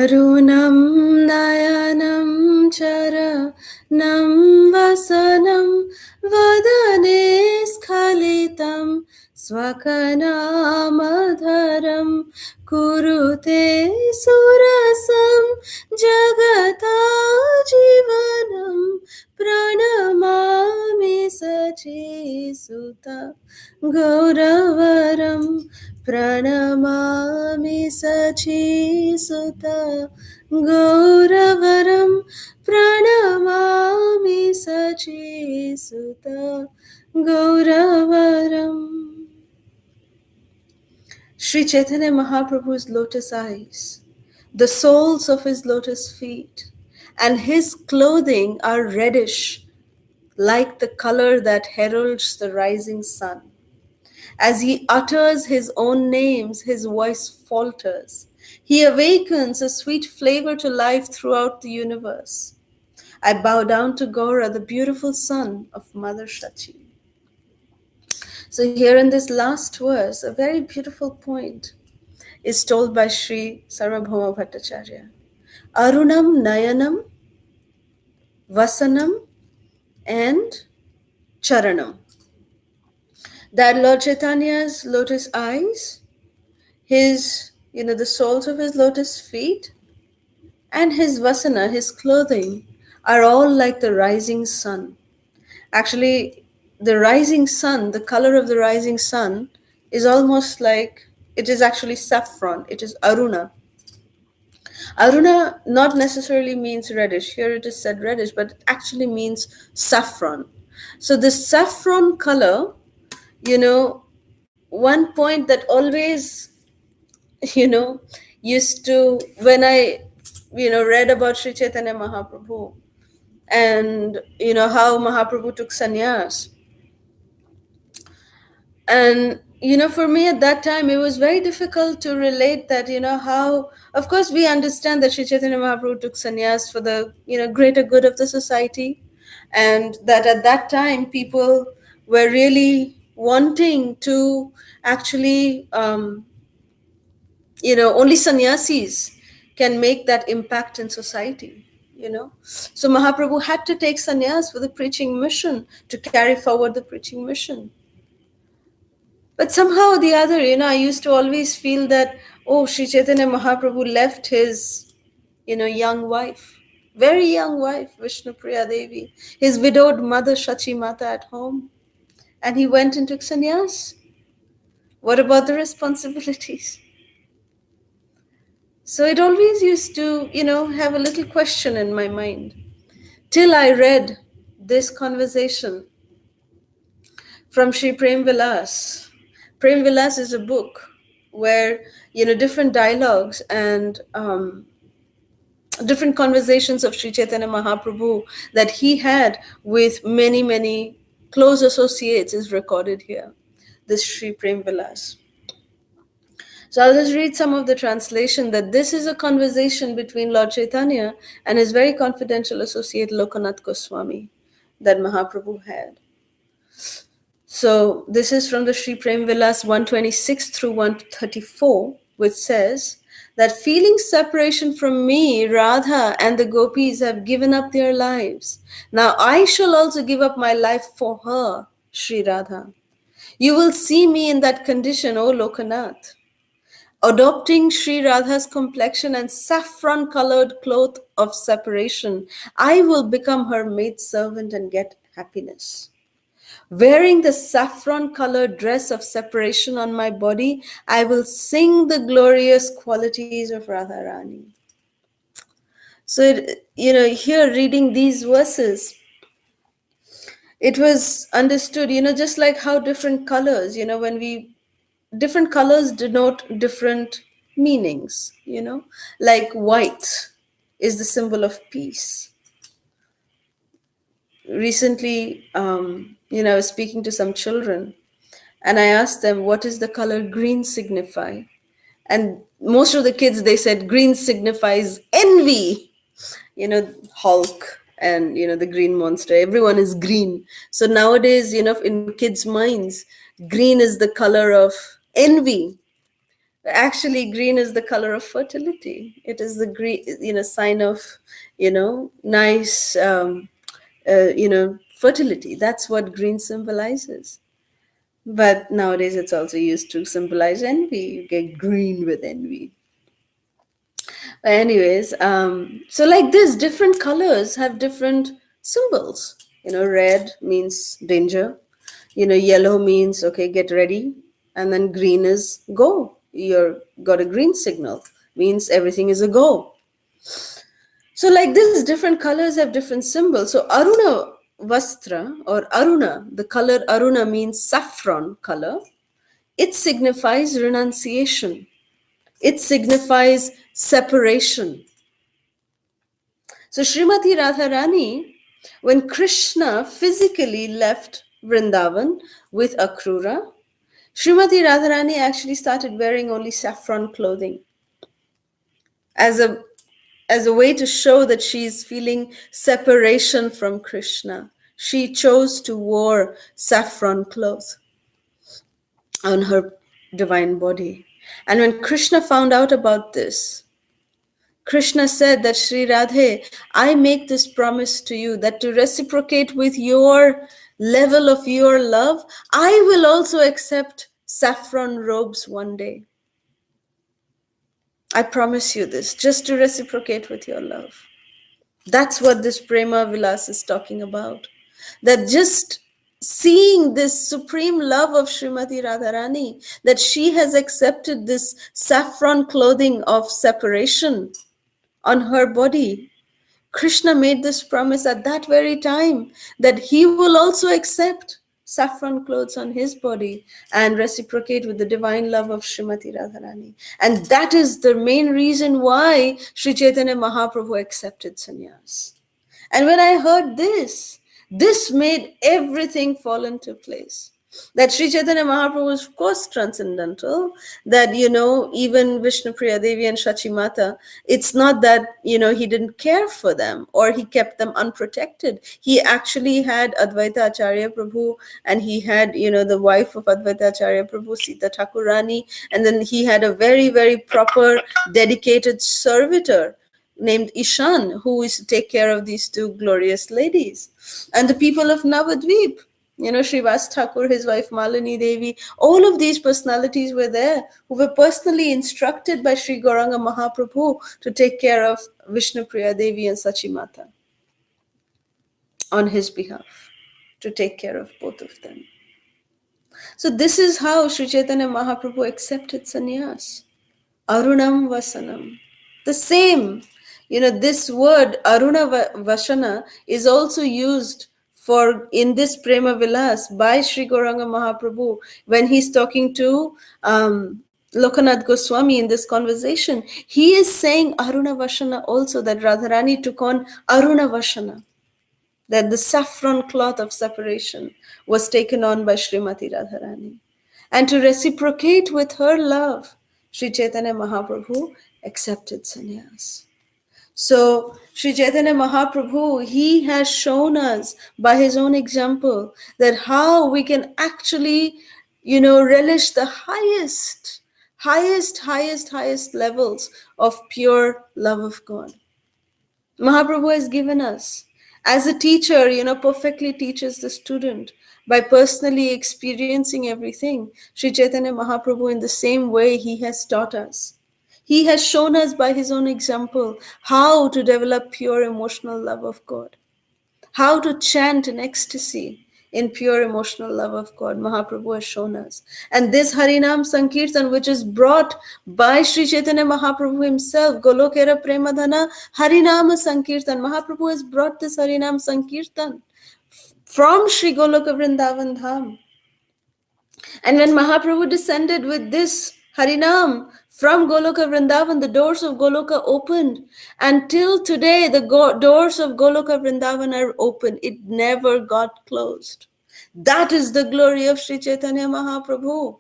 अरुणं नयनं चरणं वसनं वदने स्खलितं स्वकनामधरं कुरुते सुरसं जगता जीवनं प्रणमामि सचीसुत गौरवरं प्रणमामि सचीसुत गौरवरं प्रणमामि सचीसुत गौरवरम्. Sri Chaitanya Mahaprabhu's lotus eyes, the soles of his lotus feet, and his clothing are reddish, like the color that heralds the rising sun. As he utters his own names, his voice falters. He awakens a sweet flavor to life throughout the universe. I bow down to Gaura, the beautiful son of Mother Shachi. So here in this last verse, a very beautiful point is told by Sri Sarvabhauma Bhattacharya. Arunam Nayanam, Vasanam, and Charanam. That Lord Chaitanya's lotus eyes, his, the soles of his lotus feet, and his vasana, his clothing, are all like the rising sun. Actually, the rising sun, the color of the rising sun is almost like, it is actually saffron, it is aruna. Aruna not necessarily means reddish. Here it is said reddish, but it actually means saffron. So this saffron color, one point that always, used to, when I, read about Sri Chaitanya Mahaprabhu and, how Mahaprabhu took sannyas. And, for me at that time, it was very difficult to relate that, how, of course, we understand that Sri Chaitanya Mahaprabhu took sannyas for the, greater good of the society. And that at that time, people were really wanting to actually, only sannyasis can make that impact in society, So Mahaprabhu had to take sannyas for the preaching mission, to carry forward the preaching mission. But somehow or the other, I used to always feel that, Sri Chaitanya Mahaprabhu left his, young wife, very young wife, Vishnupriya Devi, his widowed mother, Shachi Mata, at home. And he went and took sannyas. What about the responsibilities? So it always used to, have a little question in my mind. Till I read this conversation from Sri Prem Vilas. Prem Vilas is a book where, different dialogues and different conversations of Sri Chaitanya Mahaprabhu that he had with many, many close associates is recorded here. This Sri Prem Vilas. So I'll just read some of the translation, that this is a conversation between Lord Chaitanya and his very confidential associate Lokanath Goswami that Mahaprabhu had. So this is from the Sri Prem Vilas 126 through 134, which says that feeling separation from me, Radha and the gopis have given up their lives. Now I shall also give up my life for her, Sri Radha. You will see me in that condition, O Lokanath. Adopting Sri Radha's complexion and saffron-colored cloth of separation, I will become her maidservant and get happiness. Wearing the saffron-colored dress of separation on my body, I will sing the glorious qualities of Radharani. So, here reading these verses, it was understood, just like how different colors, different colors denote different meanings, like white is the symbol of peace. Recently, I was speaking to some children and I asked them, what does the color green signify? And most of the kids, they said green signifies envy, Hulk and, the green monster. Everyone is green. So nowadays, in kids' minds, green is the color of envy. Actually, green is the color of fertility. It is the green, sign of, nice, fertility. That's what green symbolizes. But nowadays, it's also used to symbolize envy. You get green with envy. Anyways, so like this, different colors have different symbols. Red means danger. Yellow means, okay, get ready. And then green is go. You're got a green signal, means everything is a go. So like this, different colors have different symbols. So Aruna Vastra, or Aruna, the color Aruna means saffron color. It signifies renunciation. It signifies separation. So Srimati Radharani, when Krishna physically left Vrindavan with Akrura, Srimati Radharani actually started wearing only saffron clothing as a way to show that she's feeling separation from Krishna. She chose to wear saffron clothes on her divine body. And when Krishna found out about this, Krishna said that, Sri Radhe, I make this promise to you that to reciprocate with your level of your love, I will also accept saffron robes one day. I promise you this, just to reciprocate with your love. That's what this Prema Vilas is talking about. That just seeing this supreme love of Srimati Radharani, that she has accepted this saffron clothing of separation on her body. Krishna made this promise at that very time that he will also accept saffron clothes on his body and reciprocate with the divine love of Srimati Radharani. And that is the main reason why Sri Chaitanya Mahaprabhu accepted sannyas. And when I heard this made everything fall into place. That Sri Chaitanya Mahaprabhu is of course transcendental, that, even Vishnu Priya Devi and Shachi Mata, it's not that, he didn't care for them or he kept them unprotected. He actually had Advaita Acharya Prabhu, and he had, the wife of Advaita Acharya Prabhu, Sita Thakurani, and then he had a very, very proper, dedicated servitor named Ishan, who is to take care of these two glorious ladies. And the people of Navadvip, Srivas Thakur, his wife Malini Devi, all of these personalities were there who were personally instructed by Sri Gauranga Mahaprabhu to take care of Vishnu Priya Devi and Sachimata on his behalf, to take care of both of them. So this is how Sri Chaitanya Mahaprabhu accepted sannyas. Arunam Vasanam. The same, this word Aruna Vasana is also used for in this Prema Vilas by Sri Gauranga Mahaprabhu when he's talking to Lokanath Goswami in this conversation. He is saying Aruna Vasana also, that Radharani took on Aruna Vasana, that the saffron cloth of separation was taken on by Srimati Radharani. And to reciprocate with her love, Sri Chaitanya Mahaprabhu accepted sannyas. So, Sri Chaitanya Mahaprabhu, he has shown us by his own example that how we can actually, relish the highest levels of pure love of God. Mahaprabhu has given us. As a teacher, perfectly teaches the student by personally experiencing everything. Sri Chaitanya Mahaprabhu, in the same way, he has taught us. He has shown us by his own example how to develop pure emotional love of God, how to chant in ecstasy in pure emotional love of God. Mahaprabhu has shown us. And this Harinam Sankirtan, which is brought by Sri Chaitanya Mahaprabhu himself, Golokera Premadhana Harinama Sankirtan. Mahaprabhu has brought this Harinam Sankirtan from Sri Goloka Vrindavan Dham. And when Mahaprabhu descended with this Harinam from Goloka Vrindavan, the doors of Goloka opened. Until today, the doors of Goloka Vrindavan are open. It never got closed. That is the glory of Sri Chaitanya Mahaprabhu.